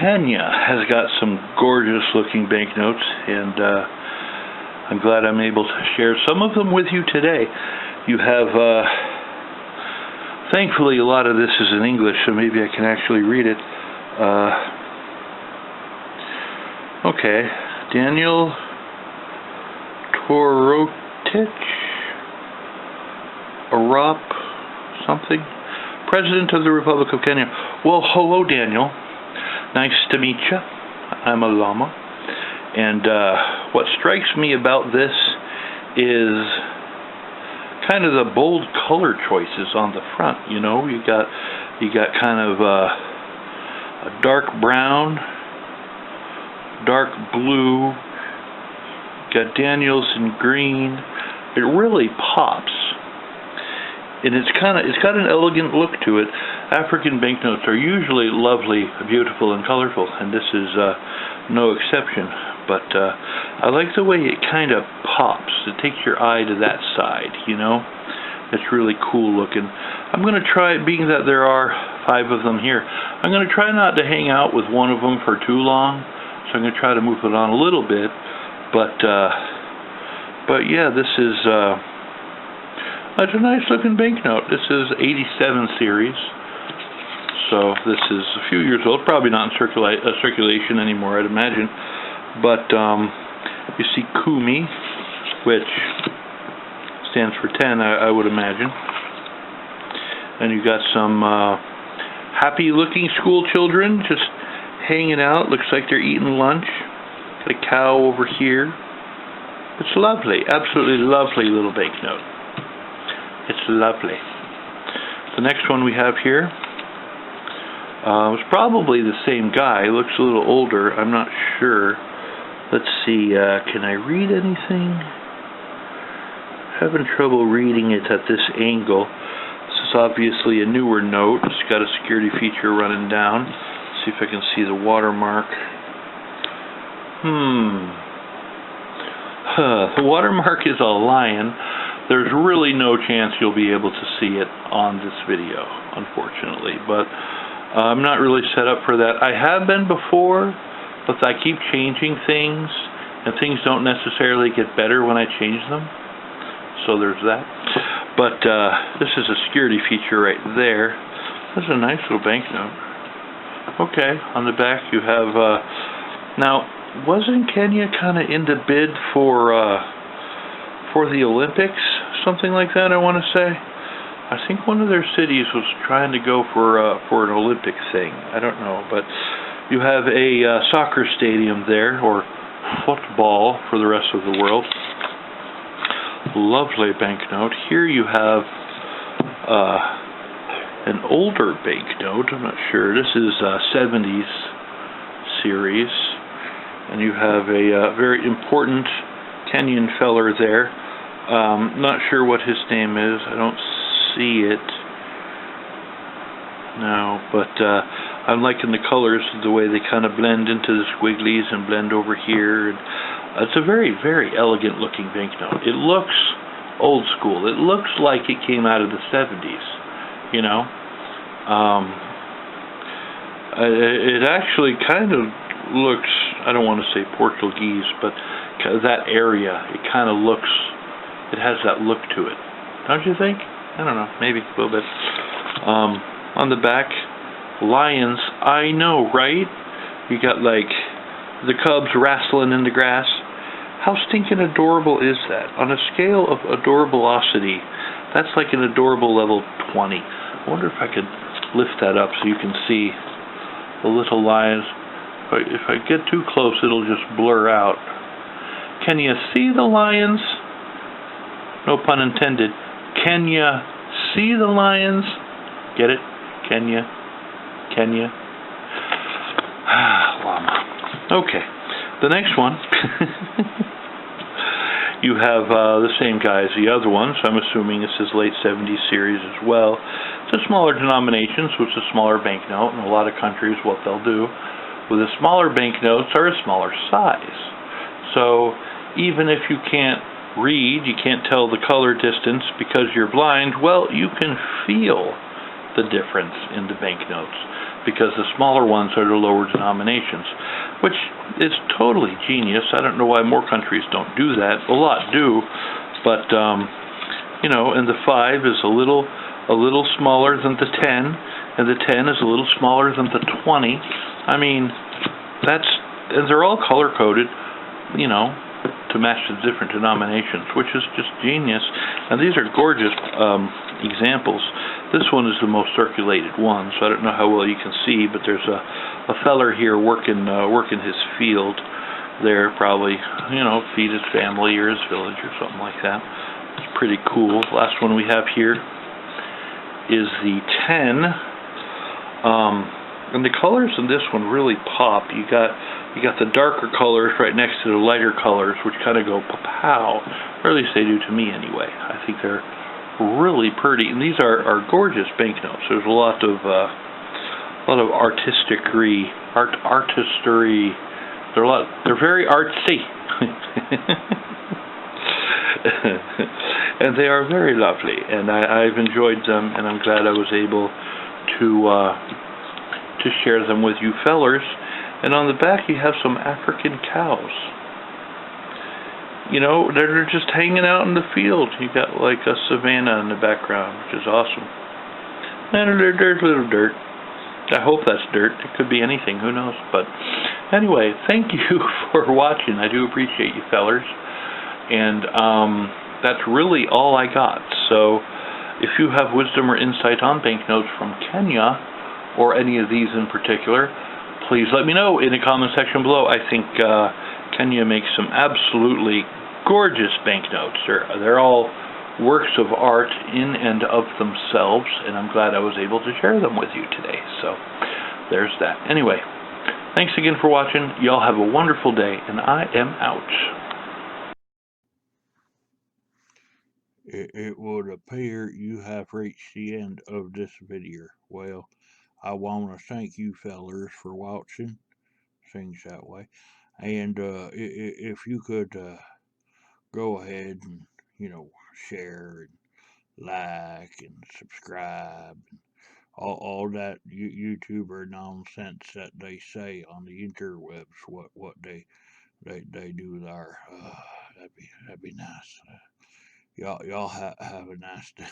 Kenya has got some gorgeous looking banknotes, and I'm glad I'm able to share some of them with you today. You have, thankfully a lot of this is in English, so maybe I can actually read it. Okay, Daniel Torotich Arap something, President of the Republic of Kenya. Well, hello, Daniel. Nice to meet you. I'm a llama. And what strikes me about this is kind of the bold color choices on the front. You know, you got kind of a dark brown, dark blue, got Daniels in green. It really pops. And it's got an elegant look to it. African banknotes are usually lovely, beautiful, and colorful, and this is no exception. But I like the way it kind of pops. It takes your eye to that side, you know? It's really cool looking. I'm going to try, being that there are 5 of them here, I'm going to try not to hang out with one of them for too long, so I'm going to try to move it on a little bit. But yeah, this is... It's a nice looking banknote. This is 87 series, so this is a few years old. Probably not in circulation anymore, I'd imagine. But you see Kumi, which stands for 10, I would imagine. And you got some happy looking school children just hanging out. Looks like they're eating lunch. Got a cow over here. It's lovely, absolutely lovely little banknote. It's lovely. The next one we have here is probably the same guy. Looks a little older. I'm not sure. Let's see. Can I read anything? Having trouble reading it at this angle. This is obviously a newer note. It's got a security feature running down. Let's see if I can see the watermark. The watermark is a lion. There's really no chance you'll be able to see it on this video, unfortunately, but I'm not really set up for that. I have been before, but I keep changing things, and things don't necessarily get better when I change them, so there's that. But this is a security feature right there. This is a nice little banknote. Okay, on the back you have, now, wasn't Kenya kind of in the bid for the Olympics, something like that, I want to say. I think one of their cities was trying to go for an Olympic thing. I don't know, but you have a soccer stadium there, or football for the rest of the world. Lovely banknote. Here you have an older banknote. I'm not sure. This is 70s series, and you have a very important Kenyan feller there. Not sure what his name is. I don't see it. No, but I'm liking the colors, the way they kind of blend into the squigglies and blend over here. And, it's a very, very elegant looking banknote. It looks old school. It looks like it came out of the 70s, you know. It actually kind of looks, I don't want to say Portuguese, but that area, it kind of looks, it has that look to it. Don't you think? I don't know, maybe a little bit. On the back, lions, I know, right? You got like the cubs wrestling in the grass. How stinking adorable is that? On a scale of adorability, that's like an adorable level 20. I wonder if I could lift that up so you can see the little lions. If I get too close, it'll just blur out. Can you see the lions? No pun intended. Can you see the lions? Get it? Kenya? Llama. Okay. The next one, you have the same guy as the other one, so I'm assuming this is late 70s series as well. It's a smaller denomination, so it's a smaller banknote. In a lot of countries, what they'll do with the smaller banknotes are a smaller size. So even if you can't read, you can't tell the color distance because you're blind, well, you can feel the difference in the banknotes, because the smaller ones are the lower denominations, which is totally genius. I don't know why more countries don't do that. A lot do, but and the 5 is a little smaller than the 10, and the 10 is a little smaller than the 20. I mean, and they're all color coded, to match the different denominations, which is just genius. And these are gorgeous examples. This one is the most circulated one, so I don't know how well you can see, but there's a feller here working his field there, probably, feed his family or his village or something like that. It's pretty cool. Last one we have here is the 10. And the colors in this one really pop. You got the darker colors right next to the lighter colors, which kind of go pow, or at least they do to me anyway. I think they're really pretty, and these are gorgeous banknotes. There's a lot of artistry. They're very artsy, and they are very lovely. And I've enjoyed them, and I'm glad I was able to share them with you fellers. And on the back you have some African cows. They're just hanging out in the field. You got like a savanna in the background, which is awesome. And there's little dirt. I hope that's dirt. It could be anything, who knows. But anyway, thank you for watching. I do appreciate you fellers. And that's really all I got. So if you have wisdom or insight on banknotes from Kenya, or any of these in particular, please let me know in the comment section below. I think Kenya makes some absolutely gorgeous banknotes. They're all works of art in and of themselves, and I'm glad I was able to share them with you today. So there's that. Anyway, thanks again for watching. Y'all have a wonderful day, and I am out. It would appear you have reached the end of this video. Well, I want to thank you fellers for watching things that way. And if you could go ahead and, share and like and subscribe and all that YouTuber nonsense that they say on the interwebs, what they do there. That'd be nice. Y'all have a nice day.